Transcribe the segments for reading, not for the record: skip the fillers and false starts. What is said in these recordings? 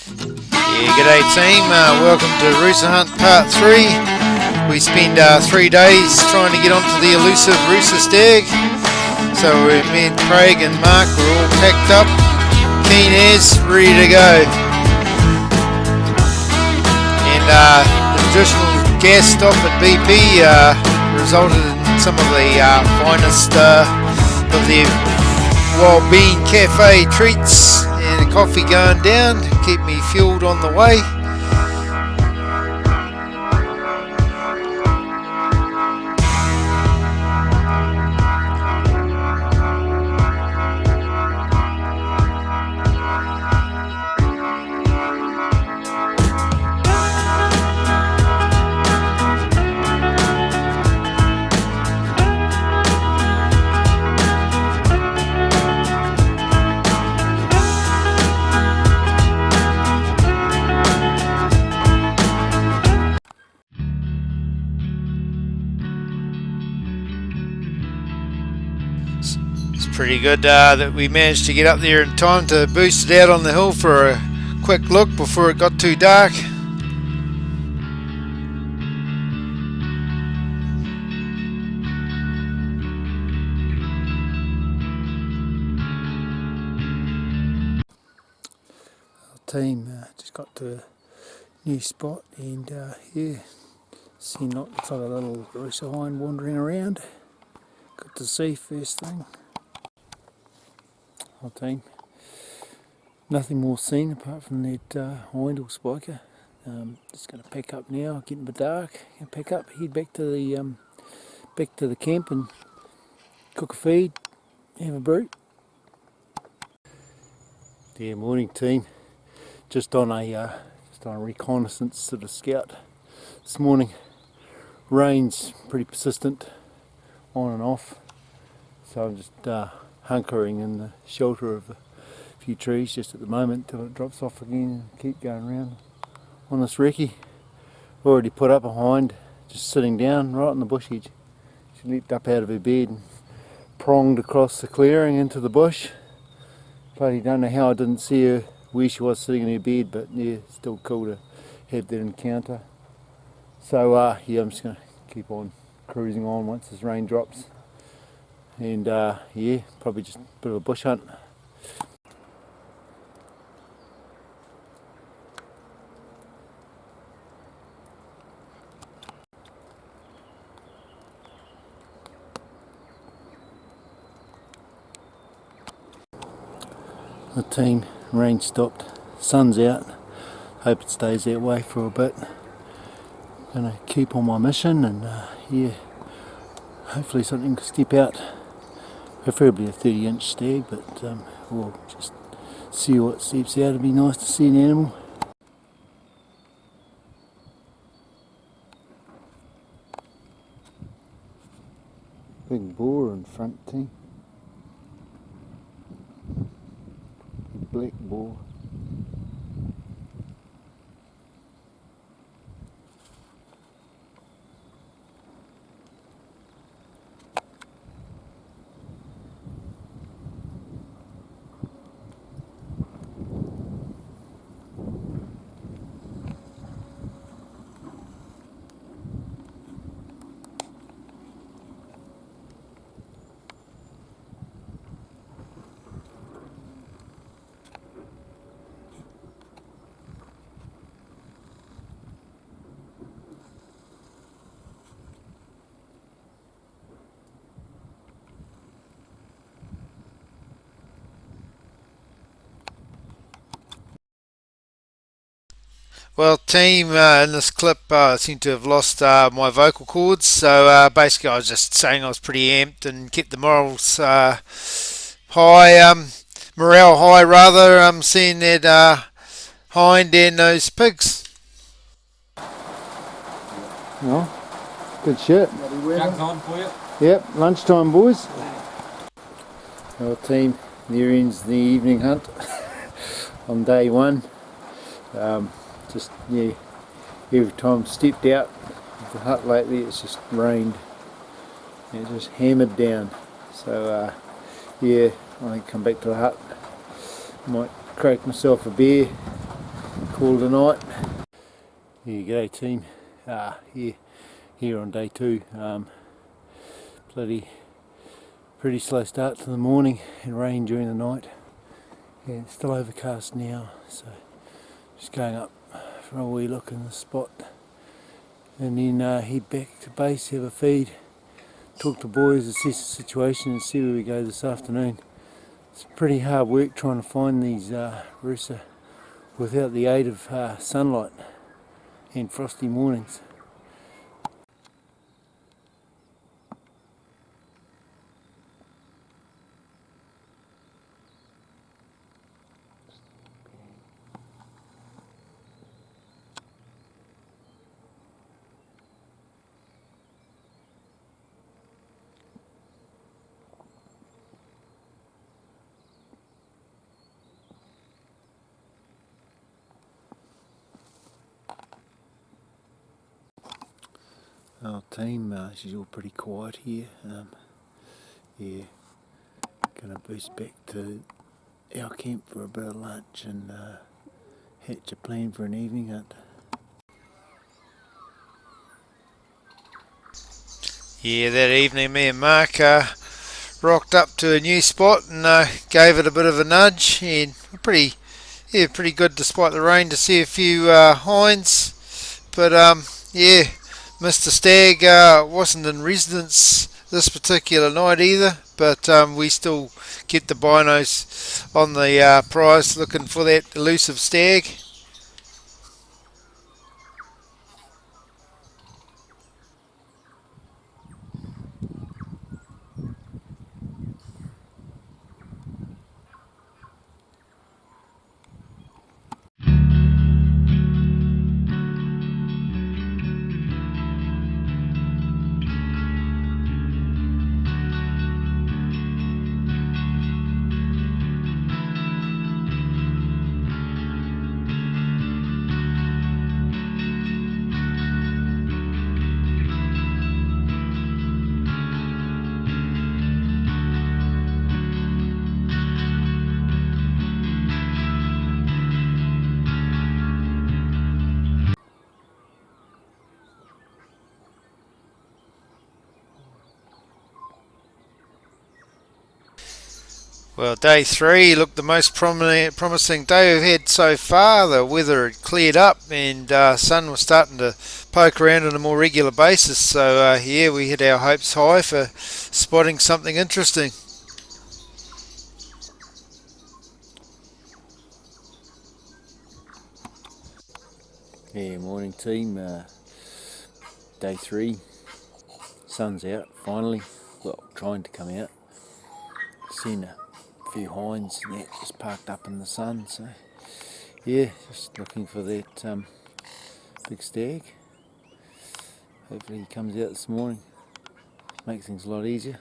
Yeah, g'day team, welcome to Rusa Hunt Part 3. We spend 3 days trying to get onto the elusive Rusa stag. So me and Craig and Mark were all packed up, keen as, ready to go. And the traditional gas stop at BP resulted in some of the finest of the Wild Bean Cafe treats and coffee going down, keep me fueled on the way. It's pretty good that we managed to get up there in time to boost it out on the hill for a quick look before it got too dark. Team just got to a new spot and yeah, seen looks like a little Rusa hind wandering around. Good to see first thing. Our team, nothing more seen apart from that hind or spiker. Just going to pack up now, getting a bit dark. Pack up, head back to the camp and cook a feed, have a brew. Yeah, morning team. Just on a reconnaissance sort of scout this morning. Rain's pretty persistent, on and off, so I'm just hunkering in the shelter of a few trees just at the moment till it drops off again and keep going around on this recce. Already put up a hind just sitting down right on the bush edge. She leaped up out of her bed and pronged across the clearing into the bush. Bloody don't know how I didn't see her where she was sitting in her bed, but yeah, still cool to have that encounter. So yeah, I'm just going to keep on cruising on once this rain drops, and yeah, probably just a bit of a bush hunt. The team, rain stopped, sun's out, hope it stays that way for a bit. Gonna keep on my mission and yeah, hopefully something can step out, preferably a 30-inch stag, but we'll just see what steps out. It'd be nice to see an animal. Big boar in front team. Black boar. Well team, in this clip I seem to have lost my vocal cords, so basically I was just saying I was pretty amped and kept the morals high, morale high rather, seeing that hind and those pigs. Well, good shit. Junk on for you. Yep, lunchtime boys. Our team, there ends the evening hunt on day one. Just yeah, every time stepped out of the hut lately it's just rained and it just hammered down. So yeah, I think come back to the hut, might crack myself a beer call it a night. Here you go, team. Here on day 2. Pretty slow start to the morning and rain during the night. Yeah, it's still overcast now, so just going up for a wee look in the spot, and then head back to base, have a feed, talk to boys, assess the situation and see where we go this afternoon. It's pretty hard work trying to find these Rusa without the aid of sunlight and frosty mornings. Our team, she's all pretty quiet here. Yeah, gonna boost back to our camp for a bit of lunch and hatch a plan for an evening hunt. Yeah, that evening me and Mark rocked up to a new spot and gave it a bit of a nudge, and pretty good despite the rain to see a few hinds. But yeah, Mr. Stag wasn't in residence this particular night either, but we still kept the binos on the prize looking for that elusive stag. Well, day 3 looked the most promising day we've had so far. The weather had cleared up and sun was starting to poke around on a more regular basis. So yeah, we had our hopes high for spotting something interesting. Yeah, morning team. Day 3. Sun's out finally. Well, trying to come out. Seen a few hinds and that just parked up in the sun. So yeah, just looking for that big stag. Hopefully he comes out this morning. Makes things a lot easier.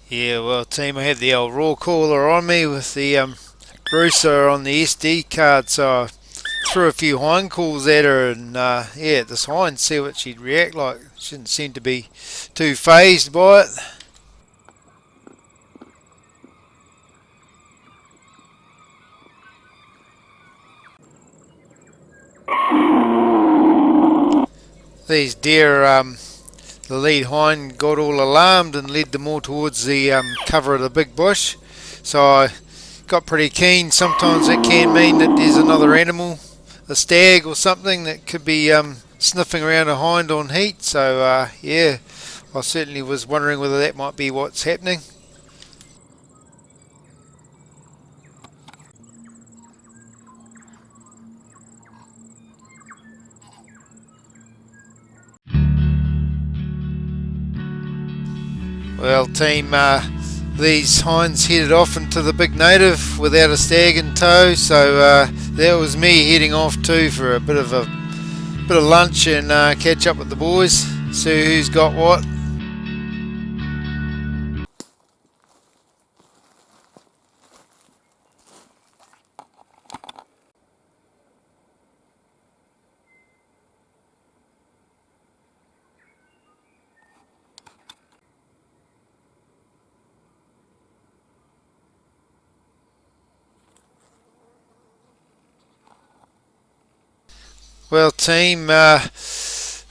Yeah, well, team, I had the old raw caller on me with the Rusa on the SD card, so I threw a few hind calls at her, and yeah, this hind, see what she'd react like. She didn't seem to be too phased by it. these deer, the lead hind got all alarmed and led them all towards the cover of the big bush. So I got pretty keen. Sometimes that can mean that there's another animal, a stag or something, that could be sniffing around a hind on heat. So yeah, I certainly was wondering whether that might be what's happening. Well, team, these hinds headed off into the big native without a stag in tow, so that was me heading off too for a bit of lunch and catch up with the boys, see who's got what. Well, team, the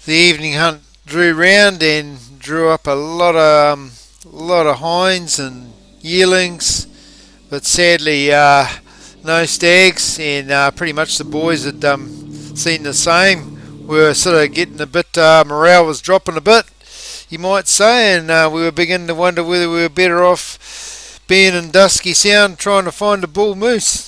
evening hunt drew round and drew up a lot of hinds and yearlings, but sadly no stags, and pretty much the boys had seen the same. We were sort of getting a bit, morale was dropping a bit, you might say, and we were beginning to wonder whether we were better off being in Dusky Sound trying to find a bull moose.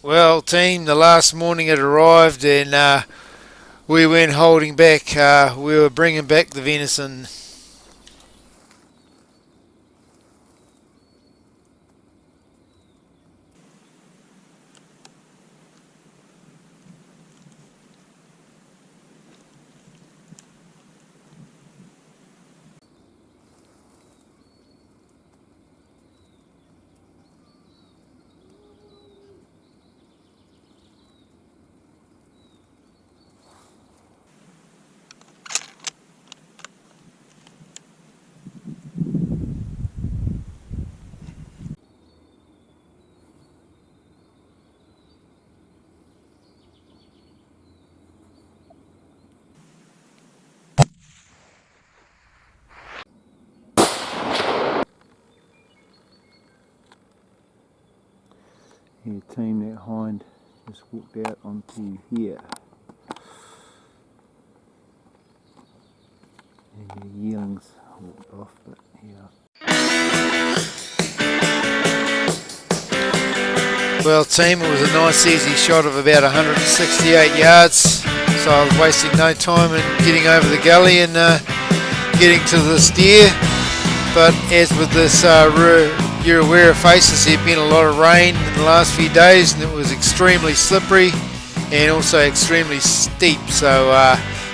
Well, team, the last morning it arrived, and we weren't holding back. We were bringing back the venison. Yeah, team, that hind just walked out onto here. And the yearlings walked off, but yeah. Well, team, it was a nice easy shot of about 168 yards, so I was wasting no time in getting over the gully and getting to this deer. But as with this, you're aware of faces, there'd been a lot of rain in the last few days, and it was extremely slippery and also extremely steep, so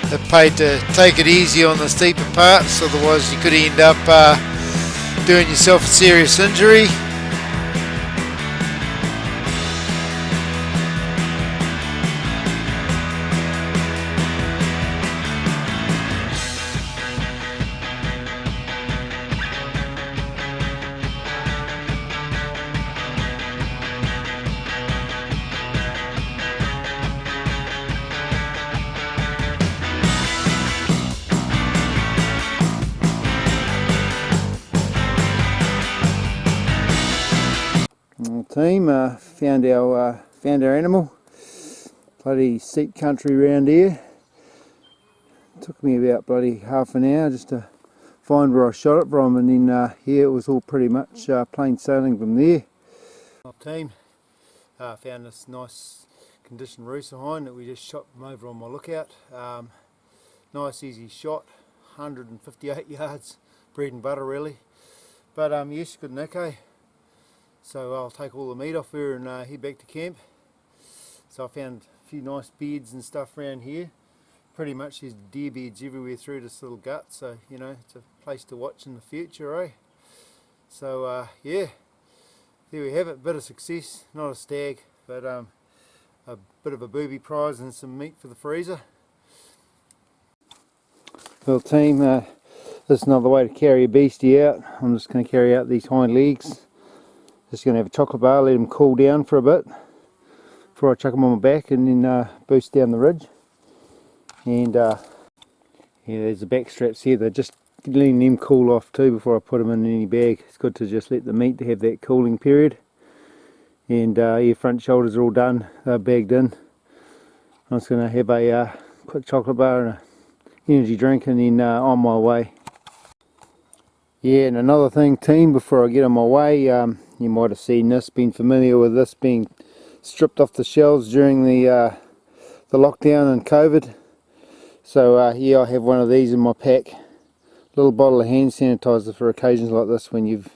it paid to take it easy on the steeper parts, otherwise you could end up doing yourself a serious injury. Team, found our animal. Bloody steep country round here. Took me about bloody half an hour just to find where I shot it from, and then here it was all pretty much plain sailing from there. Well, team, Found this nice conditioned Rusa hind that we just shot them over on my lookout. Nice easy shot, 158 yards, bread and butter really. But yes, good Nico. So I'll take all the meat off her and head back to camp. So I found a few nice beds and stuff around here. Pretty much there's deer beds everywhere through this little gut, so you know, it's a place to watch in the future, eh? So yeah, there we have it, bit of success, not a stag, but a bit of a booby prize and some meat for the freezer. Well team, this is another way to carry a beastie out. I'm just going to carry out these hind legs. Just going to have a chocolate bar, let them cool down for a bit before I chuck them on my back and then boost down the ridge. And yeah, there's the back straps here, they're just letting them cool off too before I put them in any bag. It's good to just let the meat to have that cooling period. And yeah, front shoulders are all done, they're bagged in. I'm just going to have a quick chocolate bar and an energy drink and then on my way. Yeah, and another thing team, before I get on my way, you might have seen this, been familiar with this being stripped off the shelves during the lockdown and COVID. So yeah, I have one of these in my pack, little bottle of hand sanitizer for occasions like this when you've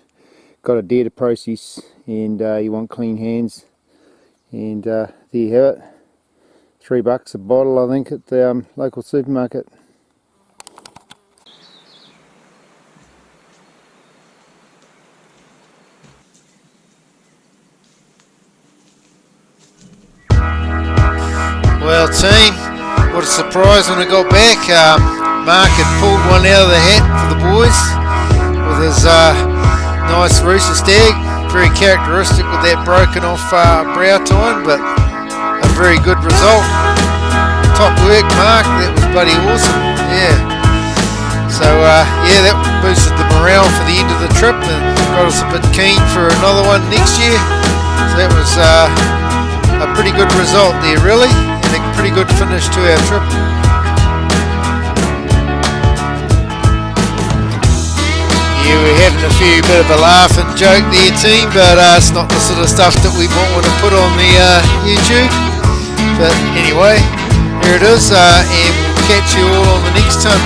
got a deer to process and you want clean hands. And there you have it, $3 a bottle I think at the local supermarket. Well team, what a surprise when I got back. Mark had pulled one out of the hat for the boys with his nice Rusa stag. Very characteristic with that broken off brow tine, but a very good result. Top work Mark, that was bloody awesome. Yeah. So yeah, that boosted the morale for the end of the trip and got us a bit keen for another one next year. So that was a pretty good result there really, and a pretty good finish to our trip. Yeah, we're having a bit of a laugh and joke there team, but it's not the sort of stuff that we might want to put on the YouTube. But anyway, here it is, and we'll catch you all on the next time.